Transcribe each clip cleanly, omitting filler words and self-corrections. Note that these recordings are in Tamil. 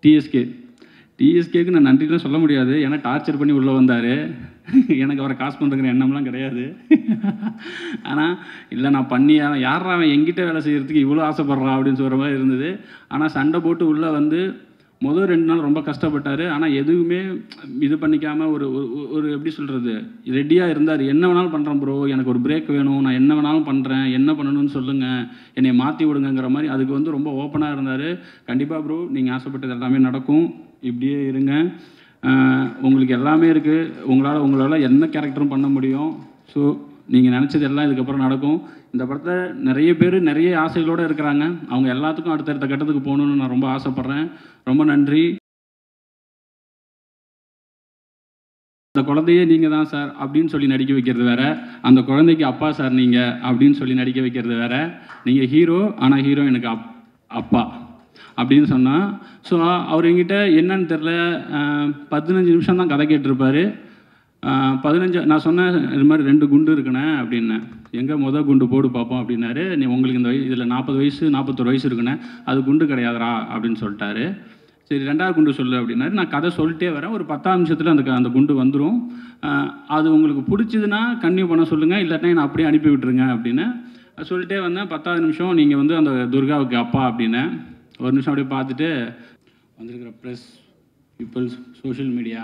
டிஎஸ்கே. டிஎஸ்கேக்கு நான் நன்றிலாம் சொல்ல முடியாது. ஏன்னா டார்ச்சர் பண்ணி உள்ளே வந்தார். எனக்கு அவரை காசு பண்ணுறங்கிற எண்ணம்லாம் கிடையாது. ஆனால் இல்லை நான் பண்ணி யாரா அவன் எங்கிட்ட வேலை செய்கிறதுக்கு இவ்வளோ ஆசைப்பட்றான் அப்படின்னு சொல்கிற மாதிரி இருந்தது. ஆனால் சண்டை போட்டு உள்ளே வந்து முதல் 2 நாள் ரொம்ப கஷ்டப்பட்டார். ஆனால் எதுவுமே இது பண்ணிக்காமல் ஒரு எப்படி சொல்கிறது, ரெடியாக இருந்தார். என்ன வேணாலும் பண்ணுறேன் ப்ரோ, எனக்கு ஒரு பிரேக் வேணும், நான் என்ன வேணாலும் பண்ணுறேன், என்ன பண்ணணும்னு சொல்லுங்கள், என்னை மாற்றி விடுங்கிற மாதிரி அதுக்கு வந்து ரொம்ப ஓப்பனாக இருந்தார். கண்டிப்பாக ப்ரோ, நீங்கள் ஆசைப்பட்டது எல்லாமே நடக்கும், இப்படியே இருங்க. உங்களுக்கு எல்லாமே இருக்குது, உங்களால் என்ன கேரக்டரும் பண்ண முடியும். ஸோ நீங்கள் நினச்சது எல்லாம் இதுக்கப்புறம் நடக்கும். இந்த படத்தை நிறைய பேர் நிறைய ஆசைகளோடு இருக்கிறாங்க. அவங்க எல்லாத்துக்கும் அடுத்தடுத்த கட்டத்துக்கு போகணுன்னு நான் ரொம்ப ஆசைப்பட்றேன். ரொம்ப நன்றி. அந்த குழந்தையே நீங்கள் தான் சார் அப்படின்னு சொல்லி நடிக்க வைக்கிறது வேற, அந்த குழந்தைக்கு அப்பா சார் நீங்கள் அப்படின்னு சொல்லி நடிக்க வைக்கிறது வேற. நீங்கள் ஹீரோ, ஆனால் ஹீரோ எனக்கு அப்பா அப்படின்னு சொன்னால், ஸோ அவர் என்கிட்ட என்னன்னு தெரில 15 நிமிஷம் தான் கதை கேட்டிருப்பார். 15 நான் சொன்னேன் இது மாதிரி 2 குண்டு இருக்குண்ணே அப்படின்னேன். எங்கே குண்டு போடு பார்ப்போம் அப்படின்னாரு. நீ உங்களுக்கு இந்த இதில் 40 வயசு 41 வயசு இருக்குண்ணே, அது குண்டு கிடையாதுரா அப்படின்னு சொல்லிட்டாரு. சரி 2வது குண்டு சொல்லு அப்படின்னாரு. நான் கதை சொல்லிட்டே வரேன். ஒரு 10 நிமிஷத்தில் அந்த குண்டு வந்துடும். அது உங்களுக்கு பிடிச்சதுன்னா கன்டினியூ பண்ண சொல்லுங்கள், இல்லாட்டினா நான் அப்படியே அனுப்பி விட்டுருங்க அப்படின்னு சொல்லிட்டே வந்தேன். 10வது நிமிஷம் நீங்கள் வந்து அந்த துர்காவுக்கு அப்பா அப்படின்னு ஒரு நிமிஷம் அப்படியே பார்த்துட்டு, வந்திருக்கிற ப்ரெஸ் பீப்புள்ஸ், சோஷியல் மீடியா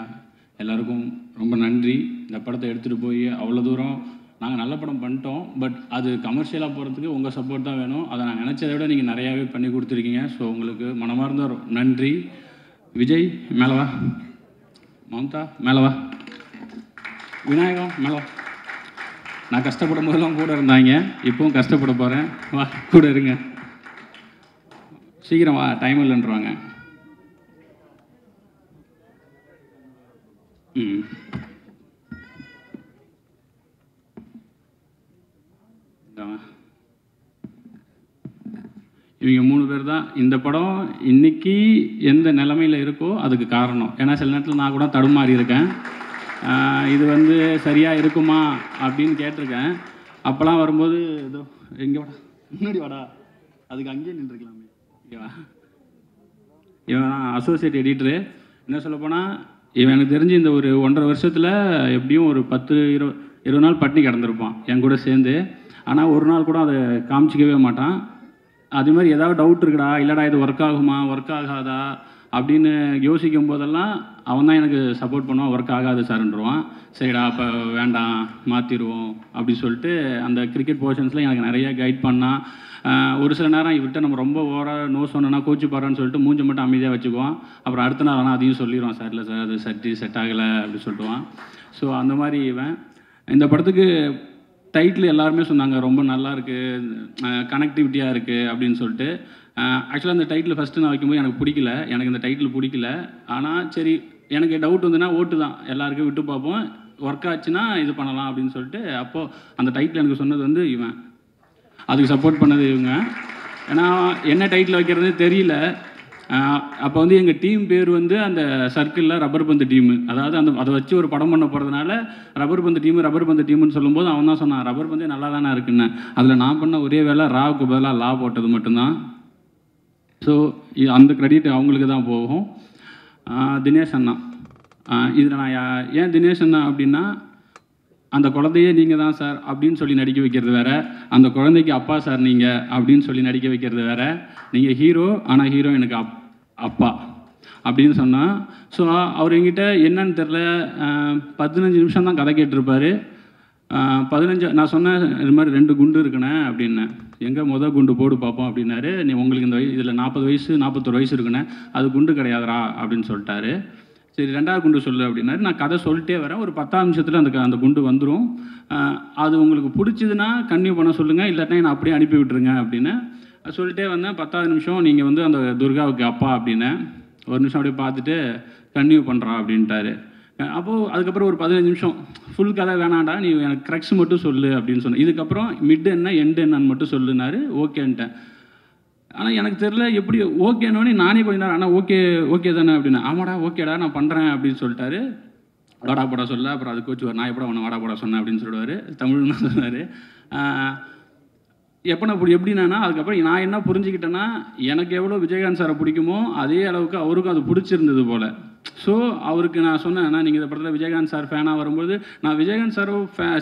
எல்லாருக்கும் ரொம்ப நன்றி. இந்த படத்தை எடுத்துகிட்டு போய் அவ்வளோ தூரம் நாங்கள் நல்ல படம் பண்ணிட்டோம். பட் அது கமர்ஷியலாக போகிறதுக்கு உங்கள் சப்போர்ட் தான் வேணும். அதை நான் நினச்சதை விட நீங்கள் நிறையாவே பண்ணி கொடுத்துருக்கீங்க. ஸோ உங்களுக்கு மனமார்ந்த நன்றி. விஜய் மேலவா, மம்தா மேலவா, விநாயகம் மேலவா. நான் கஷ்டப்படும் போதெல்லாம் கூட இருந்தாங்க, இப்போவும் கஷ்டப்பட போகிறேன். வா கூட இருங்க, சீக்கிரம் வா, டைம் இல்லைன்றாங்க. இவங்க 3 பேர் தான் இந்த படம் இன்னைக்கு எந்த நிலைமையில் இருக்கோ அதுக்கு காரணம். ஏன்னா சில நேரத்தில் நான் கூட தடுமாறி இருக்கேன். இது வந்து சரியாக இருக்குமா அப்படின்னு கேட்டிருக்கேன். அப்போல்லாம் வரும்போது ஏதோ எங்கே வாடா, முன்னாடி வாடா, அதுக்கு அங்கேயே நின்றுருக்கலாமே. ஓகேவா, இவன் அசோசியேட் எடிட்டரு. என்ன சொல்லப்போனால் இவன் எனக்கு தெரிஞ்சு இந்த ஒரு 1.5 வருஷத்தில் எப்படியும் ஒரு 10-20 நாள் பட்டினி கிடந்திருப்பான் என் கூட சேர்ந்து. ஆனால் ஒரு நாள் கூட அதை காமிச்சிக்கவே மாட்டான். அது மாதிரி ஏதாவது டவுட் இருக்குடா, இல்லைடா இது ஒர்க் ஆகுமா ஒர்க் ஆகாதா அப்படின்னு யோசிக்கும் போதெல்லாம் அவன் தான் எனக்கு சப்போர்ட் பண்ணுவான். ஒர்க் ஆகாது சார்ன்றுவான். சரிடா அப்போ வேண்டாம் மாற்றிடுவோம் அப்படின்னு சொல்லிட்டு அந்த கிரிக்கெட் போர்ஷன்ஸில் எனக்கு நிறைய கைட் பண்ணான். ஒரு சில நேரம் இவர்கிட்ட நம்ம ரொம்ப ஓவராக நோ சொன்னோன்னா கோச்சு போகிறான்னு சொல்லிட்டு மூஞ்சை மட்டும் அமைதியாக வச்சுக்குவான். அப்புறம் அடுத்த நாள் ஆனால் அதையும் சொல்லிடுவான், சார் இல்லை சார் அது செட் ஆகலை அப்படின்னு சொல்லிட்டுவான். ஸோ அந்த மாதிரி இவன். இந்த படத்துக்கு டைட்டில் எல்லாருமே சொன்னாங்க ரொம்ப நல்லா இருக்குது, கனெக்டிவிட்டியாக இருக்குது அப்படின்னு சொல்லிட்டு. ஆக்சுவலாக அந்த டைட்டில் ஃபஸ்ட்டு நான் வைக்கும்போது எனக்கு பிடிக்கல, எனக்கு இந்த டைட்டில் பிடிக்கல. ஆனால் சரி எனக்கு டவுட் வந்துன்னா ஓட்டு தான், எல்லாருக்கும் விட்டு பார்ப்போம், ஒர்க் ஆச்சுன்னா இது பண்ணலாம் அப்படின்னு சொல்லிட்டு. அப்போது அந்த டைட்டில் எனக்கு சொன்னது வந்து இவன், அதுக்கு சப்போர்ட் பண்ணது இவங்க. ஏன்னா என்ன டைட்டில் வைக்கிறதே தெரியல. அப்போ வந்து எங்கள் டீம் பேர் வந்து அந்த சர்க்கிளில் ரப்பர் பந்து டீமு, அதாவது அதை வச்சு ஒரு படம் பண்ண போகிறதுனால ரப்பர் பந்து டீமுன்னு சொல்லும்போது அவன் தான் சொன்னான் ரப்பர் பந்தே நல்லா தானே இருக்குன்னு. அதில் நான் பண்ண ஒரே வேலை ராவுக்கு பதிலாக லா போட்டது மட்டும்தான். ஸோ அந்த கிரெடிட் அவங்களுக்கு தான் போகும். தினேஷ் அண்ணா, இதில் நான் ஏன் தினேஷ் அண்ணா அப்படின்னா, அந்த குழந்தையே நீங்கள் தான் சார் அப்படின்னு சொல்லி நடிக்க வைக்கிறது வேற, அந்த குழந்தைக்கு அப்பா சார் நீங்கள் அப்படின்னு சொல்லி நடிக்க வைக்கிறது வேற. நீங்கள் ஹீரோ, ஆனால் ஹீரோ எனக்கு அப்பா அப்படின்னு சொன்னால், ஸோ அவர் என்கிட்ட என்னன்னு தெரில 15 நிமிஷம் தான் கதை கேட்டிருப்பார். 15 நான் சொன்னேன் இது மாதிரி 2 குண்டு இருக்குண்ணே அப்படின்னேன். எங்கே குண்டு போடு பார்ப்போம் அப்படின்னாரு. நீ உங்களுக்கு இந்த இதில் 40 வயசு 41 வயசு இருக்குண்ணே, அது குண்டு கிடையாதுரா அப்படின்னு சொல்லிட்டாரு. சரி 2வது குண்டு சொல்லு அப்படின்னாரு. நான் கதை சொல்லிட்டே வரேன். ஒரு 10 நிமிஷத்தில் அந்த குண்டு வந்துடும். அது உங்களுக்கு பிடிச்சதுன்னா கன்டினியூ பண்ண சொல்லுங்கள், இல்லாட்டினா நான் அப்படியே அனுப்பி விட்டுருங்க அப்படின்னு சொல்லிட்டே வந்தேன். 10வது நிமிஷம் நீங்கள் வந்து அந்த துர்காவுக்கு அப்பா அப்படின்னு ஒரு நிமிஷம் அப்படியே பார்த்துட்டு கன்டினியூ பண்ணுறா அப்படின்ட்டாரு. அப்போது அதுக்கப்புறம் ஒரு 15 நிமிஷம் ஃபுல் கதை வேணாண்டா, நீ எனக்கு க்ரக்ஸ் மட்டும் சொல்லு அப்படின்னு சொன்னேன். இதுக்கப்புறம் மிட் என்ன எண்டு என்னன்னு மட்டும் சொல்லுனாரு. ஓகேன்ட்டேன். ஆனால் எனக்கு தெரில எப்படி ஓகேனோடனே நானே கொஞ்ச நேரம் ஆனால் ஓகே தானே அப்படின்னு. ஆமாடா ஓகேடா நான் பண்ணுறேன் அப்படின்னு சொல்லிட்டாரு. வாடா போடா சொல்ல. அப்புறம் அது கோச்சு நான் எப்படா ஒன்று வாடா போடா சொன்னேன் அப்படின்னு சொல்லுவார். தமிழ்னு சொன்னார். எப்போ நான் எப்படின்னா அதுக்கப்புறம் நான் என்ன புரிஞ்சுக்கிட்டேன்னா எனக்கு எவ்வளோ விஜயகாந்த் சாரை பிடிக்குமோ அதே அளவுக்கு அவருக்கும் அது பிடிச்சிருந்தது போல். ஸோ அவருக்கு நான் சொன்னேன், நீங்கள் இந்த படத்தில் விஜயகாந்த் சார் ஃபேனாக வரும்போது நான் விஜயகாந்த் சாரை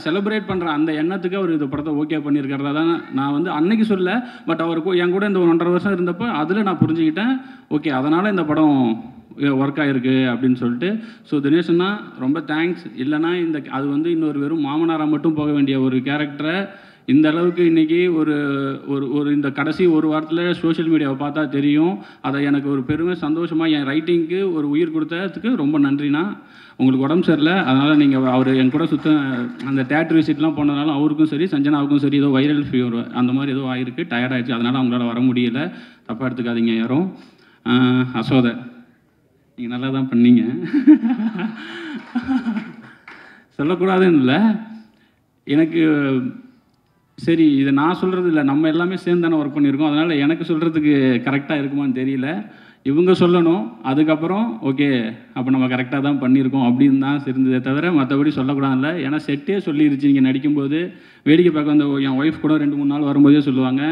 செலிப்ரேட் பண்ணுறேன் அந்த எண்ணத்துக்கு அவர் இந்த படத்தை ஓகே பண்ணியிருக்கிறதா தான் நான் வந்து அன்னைக்கு சொல்ல. பட் அவருக்கு என் கூட இந்த 1.5 வருஷம் இருந்தப்போ அதில் நான் புரிஞ்சுக்கிட்டேன், ஓகே அதனால் இந்த படம் ஒர்க் ஆகிருக்கு அப்படின்னு சொல்லிட்டு. ஸோ தினேஷ்னா ரொம்ப தேங்க்ஸ். இல்லைனா அது வந்து இன்னொரு வெறும் மாமனாராக மட்டும் போக வேண்டிய ஒரு கேரக்டரை இந்த அளவுக்கு இன்றைக்கி ஒரு ஒரு இந்த கடைசி ஒரு வாரத்தில் சோஷியல் மீடியாவை பார்த்தா தெரியும். அதை எனக்கு ஒரு பெருமை சந்தோஷமாக என் ரைட்டிங்க்கு ஒரு உயிர் கொடுத்ததுக்கு ரொம்ப நன்றிண்ணா. உங்களுக்கு உடம்பு சரியில்லை, அதனால் நீங்கள் அவர் என் கூட அந்த தேட்டர் விசிட்லாம் போனதுனால அவருக்கும் சரி சஞ்சனாவுக்கும் சரி ஏதோ வைரல் ஃபீவர் அந்த மாதிரி ஏதோ ஆகிருக்கு, டயர்ட் ஆகிடுச்சு, அதனால் அவங்களால வர முடியல, தப்பாக எடுத்துக்காதீங்க யாரும். அசோதை நீங்கள் நல்லா தான் பண்ணீங்க, சொல்லக்கூடாதுன்னு இல்லை. எனக்கு சரி இதை நான் சொல்கிறது இல்லை, நம்ம எல்லாமே சேர்ந்து தானே ஒர்க் பண்ணியிருக்கோம், அதனால் எனக்கு சொல்கிறதுக்கு கரெக்டாக இருக்குமான்னு தெரியல. இவங்க சொல்லணும், அதுக்கப்புறம் ஓகே அப்போ நம்ம கரெக்டாக தான் பண்ணியிருக்கோம் அப்படின்னு தான் இருந்ததே தவிர மற்றபடி சொல்லக்கூடாதுல்ல. ஏன்னா செட்டே சொல்லிருச்சு, நீங்கள் நடிக்கும்போது வேடிக்கை பார்க்க வந்த என் ஒய்ஃப் கூட 2-3 நாள் வரும்போதே சொல்லுவாங்க,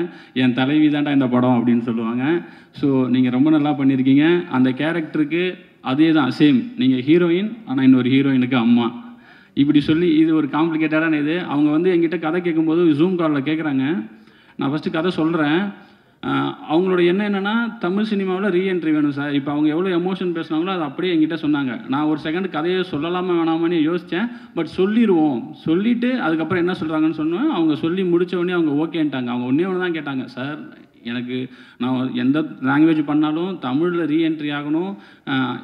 என் தலைவி தாண்டா இந்த படம் அப்படின்னு சொல்லுவாங்க. ஸோ நீங்கள் ரொம்ப நல்லா பண்ணியிருக்கீங்க. அந்த கேரக்டருக்கு அதே தான் சேம், நீங்கள் ஹீரோயின் ஆனால் இன்னொரு ஹீரோயினுக்கு அம்மா இப்படி சொல்லி இது ஒரு காம்ப்ளிகேட்டடான இது. அவங்க வந்து என்கிட்ட கதை கேட்கும்போது ஜூம் காலில் கேட்குறாங்க, நான் ஃபஸ்ட்டு கதை சொல்கிறேன். அவங்களோட எண்ணம் என்னென்னா தமிழ் சினிமாவில் ரீஎன்ட்ரி வேணும் சார். இப்போ அவங்க எவ்வளோ எமோஷன் பேசுனாங்களோ அது அப்படியே என்கிட்ட சொன்னாங்க. நான் ஒரு செகண்ட் கதையை சொல்லலாமா வேணாமான்னு யோசித்தேன், பட் சொல்லிடுவோம். சொல்லிவிட்டு அதுக்கப்புறம் என்ன சொல்கிறாங்கன்னு சொன்னேன். அவங்க சொல்லி முடித்தவொடனே அவங்க ஓகேன்ட்டாங்க. அவங்க ஒன்றே ஒன்று தான் கேட்டாங்க, சார் எனக்கு நான் எந்த லாங்குவேஜ் பண்ணாலும் தமிழில் ரீஎன்ட்ரி ஆகணும்,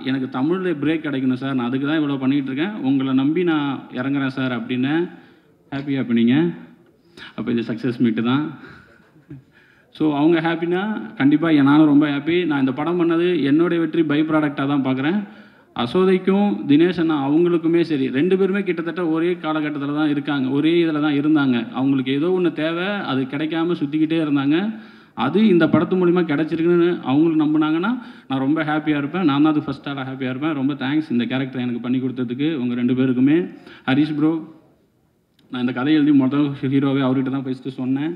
எனக்கு தமிழில் பிரேக் கிடைக்கணும் சார், நான் அதுக்கு தான் இவ்வளோ பண்ணிகிட்டு இருக்கேன், உங்களை நம்பி நான் இறங்குறேன் சார் அப்படின்னு. ஹாப்பியாக பண்ணிங்க. அப்போ இது சக்ஸஸ் மீட்டு தான். ஸோ அவங்க ஹாப்பினா கண்டிப்பாக நானும் ரொம்ப ஹாப்பி. நான் இந்த படம் பண்ணது என்னுடைய வெற்றி பை ப்ராடக்டாக தான் பார்க்குறேன். அசோதைக்கும் தினேஷ் அண்ணா அவங்களுக்குமே சரி, 2 பேருமே கிட்டத்தட்ட ஒரே காலகட்டத்தில் தான் இருக்காங்க, ஒரே இதில் தான் இருந்தாங்க. அவங்களுக்கு ஏதோ ஒன்று தேவை, அது கிடைக்காம சுற்றிக்கிட்டே இருந்தாங்க. அது இந்த படத்து மூலிமா கிடச்சிருக்குன்னு அவங்களுக்கு நம்பினாங்கன்னா நான் ரொம்ப ஹாப்பியாக இருப்பேன். நான் தான் அது ஃபஸ்ட் ஆளாக ஹாப்பியாக இருப்பேன். ரொம்ப தேங்க்ஸ் இந்த கேரக்டர் எனக்கு பண்ணி கொடுத்ததுக்கு உங்கள் 2 பேருக்குமே. ஹரிஷ் ப்ரோ, நான் இந்த கதை எழுதி முதல் ஹீரோவே அவர்கிட்ட தான் ஃபஸ்ட்டு சொன்னேன்,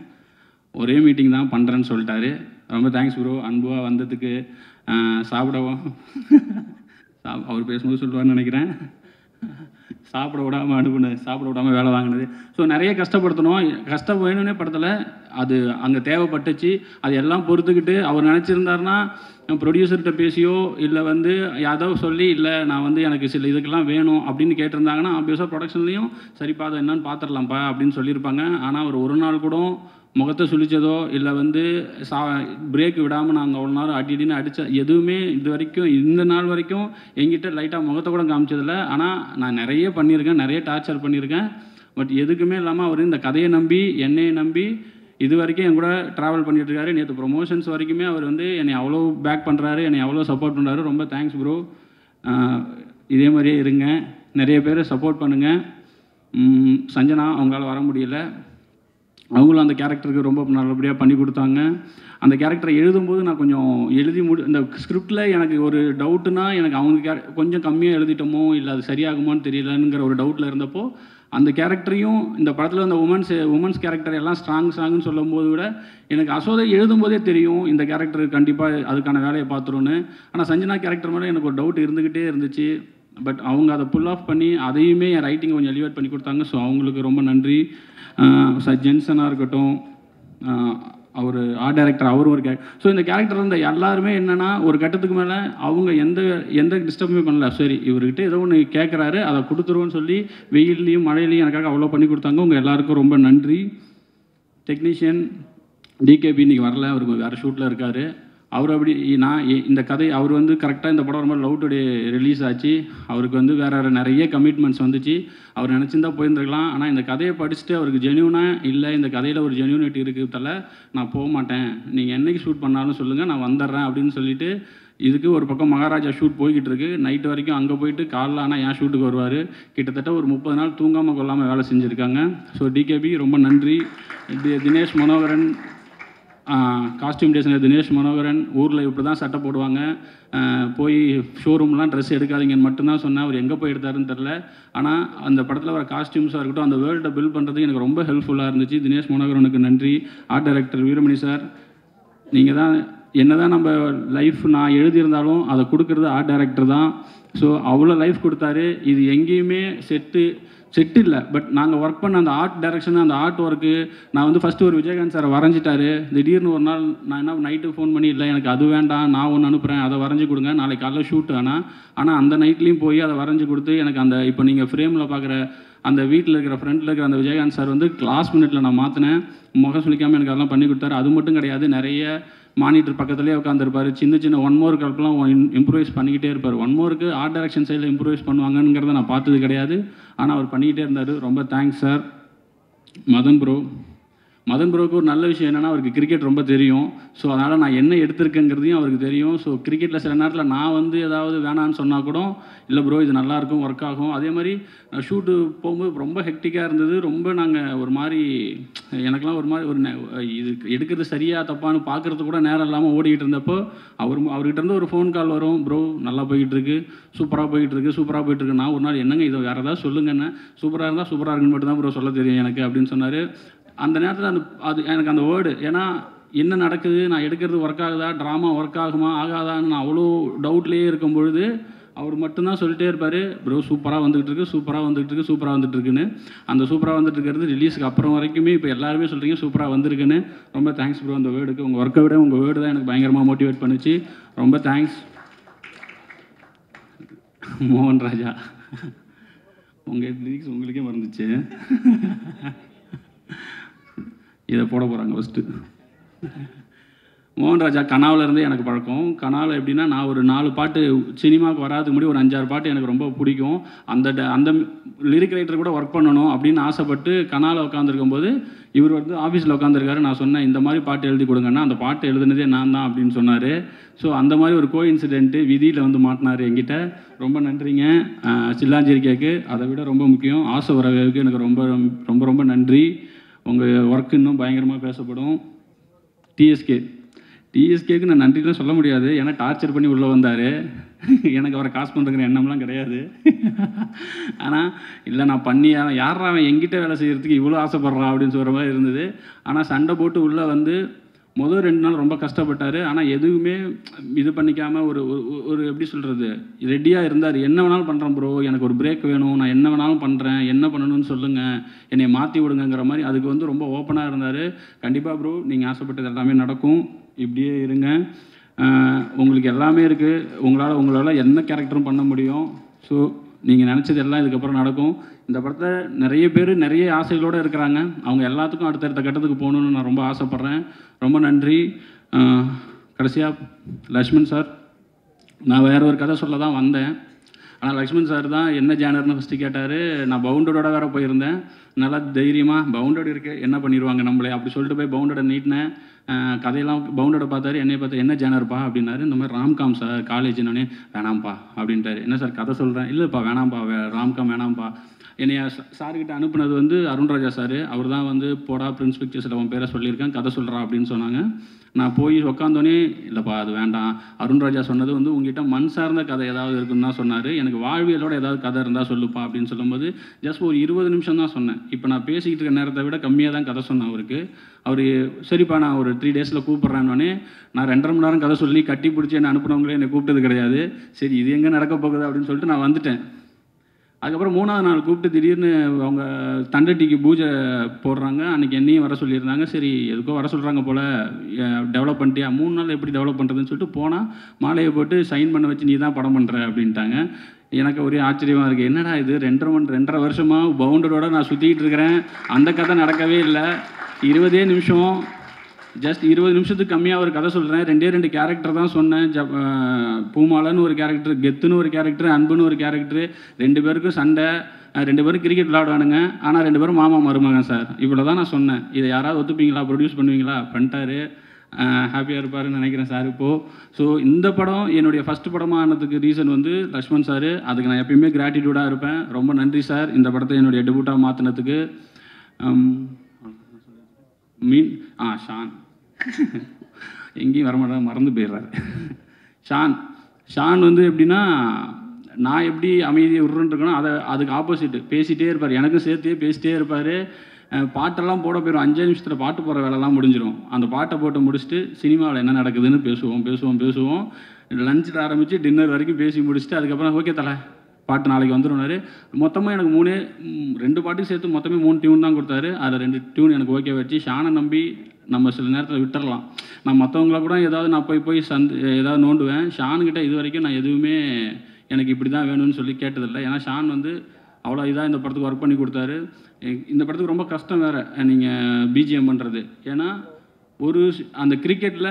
ஒரே மீட்டிங் தான் பண்ணுறேன்னு சொல்லிட்டாரு. ரொம்ப தேங்க்ஸ் ப்ரோ, அன்பாக வந்ததுக்கு. சாப்பிடவும் அவர் பேசும்போது சொல்லுவார்னு நினைக்கிறேன், சாப்பிட விடாமல் அனுப்புனது, சாப்பிட விடாமல் வேலை வாங்கினது. ஸோ நிறைய கஷ்டப்படுத்தணும், கஷ்டம் வேணும்னே படத்தில் அது அங்கே தேவைப்பட்டுச்சு. அது எல்லாம் பொறுத்துக்கிட்டு அவர் நினச்சிருந்தாருன்னா ப்ரொடியூசர்கிட்ட பேசியோ இல்லை வந்து யாதோ சொல்லி இல்லை நான் வந்து எனக்கு சில இதுக்கெல்லாம் வேணும் அப்படின்னு கேட்டிருந்தாங்கன்னா ஆப்வியஸாக ப்ரொடக்ஷன்லேயும் சரிப்பா அதை என்னன்னு பார்த்துடலாம்ப்பா அப்படின்னு சொல்லியிருப்பாங்க. ஆனால் அவர் ஒரு நாள் கூட முகத்தை சுழிச்சதோ இல்லை வந்து பிரேக் விடாமல் நாங்கள் அவ்வளோ நேரம் அடின்னு அடித்த எதுவுமே இது வரைக்கும் இந்த நாள் வரைக்கும் எங்கிட்ட லைட்டாக முகத்தை கூட காமிச்சதில்லை. ஆனால் நான் நிறைய பண்ணியிருக்கேன், நிறைய டார்ச்சர் பண்ணியிருக்கேன். பட் எதுக்குமே இல்லாமல் அவர் இந்த கதையை நம்பி என்னையை நம்பி இது வரைக்கும் என் கூட ட்ராவல் பண்ணிகிட்ருக்காரு. நேற்று ப்ரொமோஷன்ஸ் வரைக்குமே அவர் வந்து என்னை அவ்வளோ பேக் பண்ணுறாரு, என்னை அவ்வளோ சப்போர்ட் பண்ணுறாரு. ரொம்ப தேங்க்ஸ் ப்ரோ. இதே மாதிரியே இருங்க, நிறைய பேர் சப்போர்ட் பண்ணுங்கள். சஞ்சனா அவங்களால வர முடியல, அவங்களும் அந்த கேரக்டருக்கு ரொம்ப நல்லபடியாக பண்ணி கொடுத்தாங்க. அந்த கேரக்டரை எழுதும்போது நான் கொஞ்சம் இந்த ஸ்கிரிப்டில் எனக்கு ஒரு டவுட்டுனா எனக்கு அவங்க கொஞ்சம் கம்மியாக எழுதிட்டோமோ இல்லை அது சரியாகுமோன்னு தெரியலங்கிற ஒரு டவுட்டில் இருந்தப்போ அந்த கேரக்டரையும் இந்த படத்தில் அந்த உமன்ஸ் கேரக்டர் எல்லாம் ஸ்ட்ராங்னு சொல்லும்போது விட எனக்கு அசோதை எழுதும்போதே தெரியும் இந்த கேரக்டர் கண்டிப்பாக அதுக்கான வேலையை பார்த்துருன்னு. ஆனால் சஞ்சனா கேரக்டர் மேலே எனக்கு ஒரு டவுட் இருந்துக்கிட்டே இருந்துச்சு. பட் அவங்க அதை புல் ஆஃப் பண்ணி அதையுமே என் ரைட்டிங்கை கொஞ்சம் எலிவேட் பண்ணி கொடுத்தாங்க. ஸோ அவங்களுக்கு ரொம்ப நன்றி. ஜென்சனாக இருக்கட்டும், அவர் ஆர்ட் டைரக்டர், அவரும் ஒரு ஸோ இந்த கேரக்டர் இருந்த எல்லாருமே என்னென்னா ஒரு கட்டத்துக்கு மேலே அவங்க எந்த டிஸ்டர்புமே பண்ணல. சரி இவர்கிட்ட ஏதோ ஒன்று கேட்குறாரு அதை கொடுத்துருவோன்னு சொல்லி வெயில்லையும் மழையிலையும் எனக்காக அவ்வளோ பண்ணி கொடுத்தாங்க. உங்கள் எல்லாருக்கும் ரொம்ப நன்றி. டெக்னீஷியன் டிகேபி இன்றைக்கி வரல, அவருக்கு வேறு ஷூட்டில் இருக்கார். அவர் அப்படி நான் இந்த கதை அவர் வந்து கரெக்டாக இந்த படம் ரொம்ப லவ் டுடே ரிலீஸ் ஆச்சு. அவருக்கு வந்து வேறு நிறைய கமிட்மெண்ட்ஸ் வந்துச்சு. அவர் நினச்சிருந்தா போயிருந்துருக்கலாம். ஆனால் இந்த கதையை படிச்சுட்டு அவருக்கு ஜென்யூனாக இல்லை இந்த கதையில் ஒரு ஜென்யூனிட்டி இருக்கிறதால நான் போக மாட்டேன், நீங்கள் என்றைக்கு ஷூட் பண்ணாலும் சொல்லுங்கள் நான் வந்துடுறேன் அப்படின்னு சொல்லிட்டு இதுக்கு ஒரு பக்கம் மகாராஜா ஷூட் போய்கிட்டு இருக்கு. நைட்டு வரைக்கும் அங்கே போயிட்டு காலைல ஆனால் என் ஷூட்டுக்கு வருவார். கிட்டத்தட்ட ஒரு 30 நாள் தூங்காமல் கொள்ளாமல் வேலை செஞ்சுருக்காங்க. ஸோ டிகேபி ரொம்ப நன்றி. தினேஷ் மனோகரன் காஸ்டியூம் டிசைனர் தினேஷ் மனோகரன் ஊரில் இப்படி தான் சட்டை போடுவாங்க, போய் ஷோரூம்லாம் ட்ரெஸ் எடுக்காதீங்கன்னு மட்டும்தான் சொன்னேன். அவர் எங்கே போய் எடுத்தாருன்னு தெரில. ஆனால் அந்த படத்தில் வர காஸ்டியூம்ஸாக இருக்கட்டும், அந்த வேர்ல்டை பில்ட் பண்ணுறதுக்கு எனக்கு ரொம்ப ஹெல்ப்ஃபுல்லாக இருந்துச்சு. தினேஷ் மனோகரனுக்கு நன்றி. ஆர்ட் டைரக்டர் வீரமணி சார், நீங்கள் தான் என்ன தான் நம்ம லைஃப் நான் எழுதியிருந்தாலும் அதை கொடுக்குறது ஆர்ட் டைரக்டர் தான். ஸோ அவ்வளோ லைஃப் கொடுத்தாரு. இது எங்கேயுமே செட்டு இல்லை, பட் நாங்கள் ஒர்க் பண்ண அந்த ஆர்ட் டைரக்ஷன், அந்த ஆர்ட் ஒர்க்கு நான் வந்து ஃபஸ்ட்டு ஒரு விஜயகாந்த் சாரை வரைஞ்சிட்டாரு. திடீர்னு ஒரு நாள் நான் என்ன நைட்டு ஃபோன் பண்ணி, இல்லை எனக்கு அது வேண்டாம், நான் ஒன்று அனுப்புகிறேன், அதை வரைஞ்சி கொடுங்க, நாளைக்கு காலைல ஷூட். ஆனால் அந்த நைட்லேயும் போய் அதை வரைஞ்சி கொடுத்து எனக்கு அந்த இப்போ நீங்கள் ஃப்ரேமில் பார்க்குற அந்த வீட்டில் இருக்கிற ஃப்ரண்ட்டில் இருக்கிற அந்த விஜயகாந்த் சார் வந்து லாஸ்ட் மினிட்ல நான் மாற்றினேன். முகம் சொல்லிக்காமல் எனக்கு அதெல்லாம் பண்ணி கொடுத்தாரு. அது மட்டும் கிடையாது, நிறைய மானிட்டர் பக்கத்துலேயே உட்காந்துருப்பார். சின்ன சின்ன ஒன் மோர் கல்பெல்லாம் இம்ப்ரூவைஸ் பண்ணிக்கிட்டே இருப்பார். ஒன் மோருக்கு ஆர்ட் டைரக்ஷன் சைடில் இம்ப்ரூவைஸ் பண்ணுவாங்கங்கிறத நான் பார்த்தது கிடையாது. ஆனால் அவர் பண்ணிக்கிட்டே இருந்தார். ரொம்ப தேங்க்ஸ் சார். மதன் ப்ரோவுக்கு ஒரு நல்ல விஷயம் என்னென்னா, அவருக்கு கிரிக்கெட் ரொம்ப தெரியும். ஸோ அதனால் நான் என்ன எடுத்திருக்கேங்கிறதையும் அவருக்கு தெரியும். ஸோ கிரிக்கெட்டில் சில நேரத்தில் நான் வந்து ஏதாவது வேணான்னு சொன்னால் கூட, இல்லை ப்ரோ இது நல்லாயிருக்கும், ஒர்க் ஆகும். அதே மாதிரி ஷூட்டு போகும்போது ரொம்ப ஹெக்டிக்காக இருந்தது. ரொம்ப நாங்கள் ஒரு மாதிரி எனக்கெல்லாம் ஒரு மாதிரி இது எடுக்கிறது சரியாக தப்பான்னு பார்க்குறது கூட நேரம் இல்லாமல் ஓடிக்கிட்டு இருந்தப்போ அவர்கிட்ட இருந்து ஒரு ஃபோன் கால் வரும். ப்ரோ நல்லா போய்கிட்டுருக்கு, சூப்பராக போயிட்டுருக்கு. நான் ஒரு நாள் என்னங்க இதை வேறு ஏதாவது சொல்லுங்கன்னு, சூப்பராக இருந்தால் சூப்பராக இருக்குன்னு மட்டும் தான் ப்ரோ சொல்ல தெரியும் எனக்கு அப்படின்னு சொன்னார். அந்த நேரத்தில் அது எனக்கு அந்த வேர்டு, ஏன்னா என்ன நடக்குது, நான் எடுக்கிறது ஒர்க் ஆகுதா, ட்ராமா ஒர்க் ஆகுமா ஆகாதான்னு நான் அவ்வளோ டவுட்லேயே இருக்கும் பொழுது அவர் மட்டும்தான் சொல்லிட்டே இருப்பார், ப்ரோ சூப்பராக வந்துகிட்டு இருக்குன்னு. அந்த சூப்பராக வந்துட்டு இருக்கிறது ரிலீஸுக்கு அப்புறம் வரைக்குமே இப்போ எல்லாருமே சொல்கிறீங்க சூப்பராக வந்திருக்குன்னு. ரொம்ப தேங்க்ஸ் ப்ரோ. அந்த வேர்டுக்கு உங்கள் ஒர்க்கை விட உங்கள் வேர்டு தான் எனக்கு பயங்கரமாக மோட்டிவேட் பண்ணிச்சு. ரொம்ப தேங்க்ஸ். மோகன் ராஜா, உங்கள் லிரிக்ஸ் உங்களுக்கே மறந்துச்சு. இதை போட போகிறாங்க ஃபஸ்ட்டு. மோகன் ராஜா கனாவிலேருந்தே எனக்கு பழக்கம். கனாவில் எப்படின்னா, நான் ஒரு 4 பாட்டு சினிமாவுக்கு வராதுக்கு முன்னாடி ஒரு 5-6 பாட்டு எனக்கு ரொம்ப பிடிக்கும். அந்த லிரிக் ரைட்டர் கூட ஒர்க் பண்ணணும் அப்படின்னு ஆசைப்பட்டு கனாவில் உட்காந்துருக்கும் போது இவர் வந்து ஆஃபீஸில் உட்காந்துருக்காரு. நான் சொன்னேன் இந்த மாதிரி பாட்டு எழுதி கொடுங்கன்னா, அந்த பாட்டு எழுதுனதே நான் தான் அப்படின்னு சொன்னார். ஸோ அந்த மாதிரி ஒரு இன்சிடென்ட்டு விதியில் வந்து மாட்டினார் என்கிட்ட. ரொம்ப நன்றிங்க. சில்லாஞ்சேரி கேக்கு அதை விட ரொம்ப முக்கியம் ஆசை வரவேற்கு எனக்கு ரொம்ப ரொம்ப ரொம்ப நன்றி. உங்கள் ஒர்க் இன்னும் பயங்கரமாக பேசப்படும். டிஎஸ்கேக்கு நான் நன்றிலாம் சொல்ல முடியாது, ஏன்னா டார்ச்சர் பண்ணி உள்ளே வந்தார். எனக்கு அவரை காசு பண்ணுறங்கிற எண்ணம்லாம் கிடையாது. ஆனால் இல்லை நான் பண்ணி யாரா அவன் எங்கிட்ட வேலை செய்கிறதுக்கு இவ்வளோ ஆசைப்பட்றான் அப்படின்னு சொல்கிற மாதிரி இருந்தது. ஆனால் சண்டை போட்டு உள்ளே வந்து முதல் 2 நாள் ரொம்ப கஷ்டப்பட்டார். ஆனால் எதுவுமே இது பண்ணிக்காமல் ஒரு எப்படி சொல்கிறது, ரெடியாக இருந்தார். என்ன வேணாலும் பண்ணுறேன் ப்ரோ, எனக்கு ஒரு பிரேக் வேணும், நான் என்ன வேணாலும் பண்ணுறேன், என்ன பண்ணணும்னு சொல்லுங்கள், என்னை மாற்றி விடுங்கிற மாதிரி அதுக்கு வந்து ரொம்ப ஓப்பனாக இருந்தார். கண்டிப்பாக ப்ரோ நீங்கள் ஆசைப்பட்டது எல்லாமே நடக்கும், இப்படியே இருங்க. உங்களுக்கு எல்லாமே இருக்குது, உங்களால் என்ன கேரக்டரும் பண்ண முடியும். ஸோ நீங்கள் நினச்சது எல்லாம் இதுக்கப்புறம் நடக்கும். இந்த படத்தில் நிறைய பேர் நிறைய ஆசைகளோடு இருக்கிறாங்க. அவங்க எல்லாத்துக்கும் அடுத்தடுத்த கட்டத்துக்கு போகணுன்னு நான் ரொம்ப ஆசைப்பட்றேன். ரொம்ப நன்றி. கடைசியாக லக்ஷ்மண் சார், நான் வேறு ஒரு கதை சொல்ல தான் வந்தேன். ஆனால் லக்ஷ்மண் சார் தான் என்ன ஜேனர்னு ஃபஸ்ட்டு கேட்டார். நான் பவுண்டடோட வேறு போயிருந்தேன். நல்லா தைரியமாக பவுண்டட் இருக்குது என்ன பண்ணிடுவாங்க நம்மளே அப்படி சொல்லிட்டு போய் பவுண்டடை நீட்டினேன். கதையெல்லாம் பவுண்டடை பார்த்தாரு, என்னை பார்த்து என்ன ஜேனர்ப்பா அப்படின்னாரு. இந்த மாதிரி ராம்காம் சார் காலேஜ்னே. வேணாம்ப்பா அப்படின்ட்டாரு. என்ன சார் கதை சொல்கிறேன், இல்லைப்பா வேணாம்ப்பா, ராம்காம் வேணாம்ப்பா. என்னைய சார்கிட்ட அனுப்புனது வந்து அருண்ராஜா சார். அவர் தான் வந்து போடா பிரின்ஸ் பிக்சர்ஸில் அவன் பேரை சொல்லியிருக்கேன், கதை சொல்கிறா அப்படின்னு சொன்னாங்க. நான் போய் உட்காந்தோன்னே இல்லைப்பா அது வேண்டாம், அருண்ராஜா சொன்னது வந்து உங்ககிட்ட மண் சார்ந்த கதை ஏதாவது இருக்குன்னு தான் சொன்னார். எனக்கு வாழ்வியலோட ஏதாவது கதை இருந்தால் சொல்லுப்பா அப்படின்னு சொல்லும்போது ஜஸ்ட் ஒரு 20 நிமிஷம் தான் சொன்னேன். இப்போ நான் பேசிக்கிட்டு இருக்க நேரத்தை விட கம்மியாக தான் கதை சொன்னேன் அவருக்கு. அவர் சரிப்பா நான் ஒரு 3 டேஸில் கூப்பிட்றேன்னொன்னே நான் 2.5 மணி நேரம் கதை சொல்லி கட்டி பிடிச்சி என்னை அனுப்புனவங்களே என்னை கூப்பிட்டது கிடையாது. சரி இது எங்கே நடக்க போகுது அப்படின்னு சொல்லிட்டு நான் வந்துட்டேன். அதுக்கப்புறம் 3ஆவது நாள் கூப்பிட்டு திடீர்னு அவங்க தண்டட்டிக்கு பூஜை போடுறாங்க. அன்றைக்கி என்னையும் வர சொல்லியிருந்தாங்க. சரி எதுக்கோ வர சொல்கிறாங்க போல், டெவலப் பண்ணிட்டியா, 3 நாள் எப்படி டெவலப் பண்ணுறதுன்னு சொல்லிட்டு போனால் மாலையை போட்டு சைன் பண்ண வச்சு நீ தான் படம் பண்ணுற அப்படின்ட்டாங்க. எனக்கு ஒரே ஆச்சரியமாக இருக்குது. என்னடா இது 2.5 வருஷமாக பவுண்டரோட நான் சுற்றிக்கிட்டு இருக்கிறேன், அந்த கதை நடக்கவே இல்லை. 20 நிமிஷம், ஜஸ்ட் 20 நிமிஷத்துக்கு கம்மியாக ஒரு கதை சொல்கிறேன். 2 கேரக்டர் தான் சொன்னேன். பூமாலன்னு ஒரு கேரக்டர், கெத்துன்னு ஒரு கேரக்டர், அன்புன்னு ஒரு கேரக்டர். 2 பேருக்கும் சண்டை, 2 பேரும் கிரிக்கெட் விளையாடுவானுங்க. ஆனால் 2 பேரும் மாமா மருமகன் சார். இவ்வளோ தான் நான் சொன்னேன். இதை யாராவது ஒத்துப்பீங்களா, ப்ரொடியூஸ் பண்ணுவீங்களா? பண்ணிட்டாரு. ஹாப்பியாக இருப்பாருன்னு நினைக்கிறேன் சார் இப்போது. ஸோ இந்த படம் என்னுடைய ஃபஸ்ட்டு படமாக ஆனதுக்கு ரீசன் வந்து லக்ஷ்மண் சார். அதுக்கு நான் எப்பயுமே கிராட்டிடியூடாக இருப்பேன். ரொம்ப நன்றி சார் இந்த படத்தை என்னுடைய டெபியூட்டாக மாற்றினதுக்கு. ஷான் எங்கேயும் வரமாட்டாங்க, மறந்து போயிடுறாரு. ஷான் வந்து எப்படின்னா, நான் எப்படி அமைதியை விட்றேன்ருக்கேனோ அதுக்கு ஆப்போசிட்டு பேசிகிட்டே இருப்பார். எனக்கும் சேர்த்தே பேசிகிட்டே இருப்பார். பாட்டெல்லாம் போட போயிடும். 5 நிமிஷத்தில் பாட்டு போடுற வேலைலாம் முடிஞ்சிடும். அந்த பாட்டை போட்டு முடிச்சுட்டு சினிமாவில் என்ன நடக்குதுன்னு பேசுவோம். லஞ்சில் ஆரம்பித்து டின்னர் வரைக்கும் பேசி முடிச்சுட்டு அதுக்கப்புறம் ஓகே தலை பாட்டு நாளைக்கு வந்துடும்னாரு. மொத்தமாக எனக்கு 2 பாட்டுக்கு சேர்த்து மொத்தமே 3 டியூன் தான் கொடுத்தாரு. அதில் 2 டியூன் எனக்கு ஓகே வச்சு ஷானை நம்பி நம்ம சில நேரத்தில் விட்டுறலாம். நான் மற்றவங்கள கூட ஏதாவது நான் போய் ஏதாவது நோண்டுவேன். ஷானுக்கிட்ட இது வரைக்கும் நான் எதுவுமே எனக்கு இப்படி தான் வேணும்னு சொல்லி கேட்டதில்லை. ஏன்னா ஷான் வந்து அவ்வளோ இதாக இந்த படத்துக்கு ஒர்க் பண்ணி கொடுத்தாரு. இந்த படத்துக்கு ரொம்ப கஷ்டம் வேறு நீங்கள் பிஜிஎம் பண்ணுறது. ஏன்னா அந்த கிரிக்கெட்டில்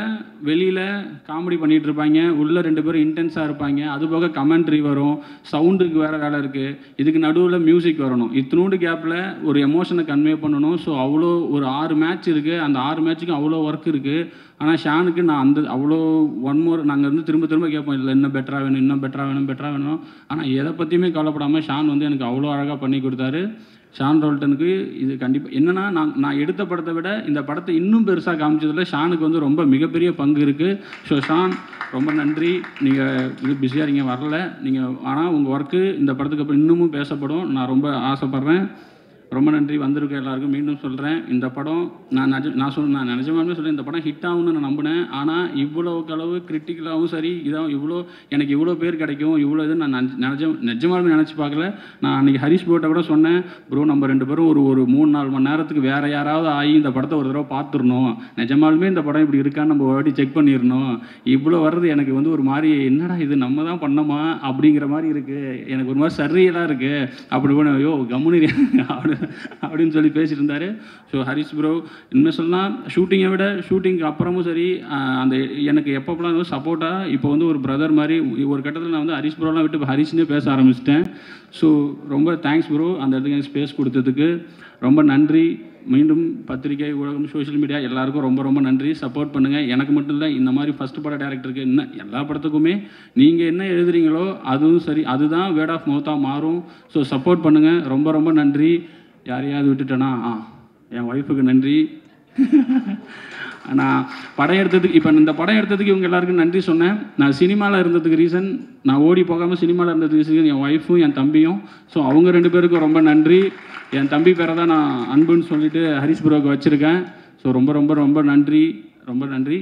வெளியில் காமெடி பண்ணிகிட்டு இருப்பாங்க, உள்ளே 2 பேரும் இன்டென்ஸாக இருப்பாங்க. அதுபோக கமெண்ட்ரி வரும், சவுண்டுக்கு வேறு வேலை இருக்குது, இதுக்கு நடுவில் மியூசிக் வரணும். இத்தினோண்டு கேப்பில் ஒரு எமோஷனை கன்வே பண்ணணும். ஸோ அவ்வளோ ஒரு 6 மேட்ச் இருக்குது. அந்த 6 மேட்ச்சுக்கும் அவ்வளோ ஒர்க் இருக்குது. ஆனால் ஷானுக்கு நான் அவ்வளோ ஒன் மோர் நாங்கள் வந்து திரும்ப கேட்போம், இல்லை இன்னும் பெட்டராக வேணும். ஆனால் எதை பற்றியுமே கவலைப்படாமல் ஷான் வந்து எனக்கு அவ்வளோ அழகாக பண்ணி கொடுத்தாரு. ஷான் ரோல்டனுக்கு இது கண்டிப்பாக என்னென்னா, நான் எடுத்த படத்தை விட இந்த படத்தை இன்னும் பெருசாக காமிச்சதில் ஷானுக்கு வந்து ரொம்ப மிகப்பெரிய பங்கு இருக்குது. ஸோ ஷான் ரொம்ப நன்றி. நீங்கள் இது பிஸியாக இருக்கீங்க, வரல நீங்கள், ஆனால் உங்கள் ஒர்க்கு இந்த படத்துக்கு அப்புறம் இன்னமும் பேசப்படும். நான் ரொம்ப ஆசைப்பட்றேன். ரொம்ப நன்றி வந்திருக்க எல்லாருக்கும். மீண்டும் சொல்கிறேன், இந்த படம் நான் நிஜமாலுமே சொல்கிறேன், இந்த படம் ஹிட் ஆகும்னு நான் நம்பினேன். ஆனால் இவ்வளோக்கு அளவு கிரிட்டிக்கலாகவும் சரி, இதான் எனக்கு இவ்வளோ பேர் கிடைக்கும், இவ்வளோ இது நான் நிஜமாலுமே நினச்சி பார்க்கல. நான் அன்றைக்கி ஹரிஷ் ப்ரோட்ட கூட சொன்னேன், ப்ரோ நம்ம 2 பேரும் ஒரு 3-4 மணி நேரத்துக்கு வேறு யாராவது ஆகி இந்த படத்தை ஒரு தடவை பார்த்துடணும், நிஜமாலுமே இந்த படம் இப்படி இருக்கான்னு நம்ம வாட்டி செக் பண்ணிடணும். இவ்வளோ வர்றது எனக்கு வந்து ஒரு மாதிரி என்னடா இது நம்ம தான் பண்ணோமா அப்படிங்கிற மாதிரி இருக்குது, எனக்கு ஒரு மாதிரி சரியெல்லாம் இருக்குது. அப்படி போன ஐயோ கம்முனி அப்படின்னு சொல்லி பேசிட்டு இருந்தார். ஸோ ஹரிஷ் ப்ரோ இனிமேல் சொல்லலாம், ஷூட்டிங்கை விட ஷூட்டிங்க்கு அப்புறமும் சரி, அந்த எனக்கு எப்பப்பெல்லாம் வந்து சப்போர்ட்டாக இப்போ வந்து ஒரு பிரதர் மாதிரி ஒரு கட்டத்தில் நான் வந்து ஹரிஷ் ப்ரோலாம் விட்டு இப்போ ஹரிஷ்னே பேச ஆரம்பிச்சிட்டேன். ஸோ ரொம்ப தேங்க்ஸ் ப்ரோ, அந்த இடத்துக்கு எனக்கு ஸ்பேஸ் கொடுத்ததுக்கு ரொம்ப நன்றி. மீண்டும் பத்திரிகை, ஊடகம், சோஷியல் மீடியா எல்லாருக்கும் ரொம்ப நன்றி. சப்போர்ட் பண்ணுங்கள். எனக்கு மட்டும் இல்லை, இந்த மாதிரி ஃபஸ்ட் பட டேரக்டருக்கு இன்னும் எல்லா படத்துக்குமே நீங்கள் என்ன எழுதுறீங்களோ அதுவும் சரி, அதுதான் வேர்ட் ஆஃப் மவுத்தாக மாறும். ஸோ சப்போர்ட் பண்ணுங்கள். ரொம்ப நன்றி. யாரையாவது விட்டுட்டேன்னா என் ஒய்ஃபுக்கு நன்றி. நான் படம் எடுத்ததுக்கு இப்போ இந்த படம் எடுத்ததுக்கு இவங்க எல்லாருக்கும் நன்றி சொன்னேன். நான் சினிமாவில் இருந்ததுக்கு ரீசன், நான் ஓடி போகாமல் சினிமாவில் இருந்ததுக்கு ரீசன் என் ஒய்ஃபும் என் தம்பியும். ஸோ அவங்க 2 பேருக்கும் ரொம்ப நன்றி. என் தம்பி பேரை தான் நான் அன்புன்னு சொல்லிட்டு ஹரிஷ் ப்ரோவுக்கு வச்சுருக்கேன். ஸோ ரொம்ப நன்றி. ரொம்ப நன்றி.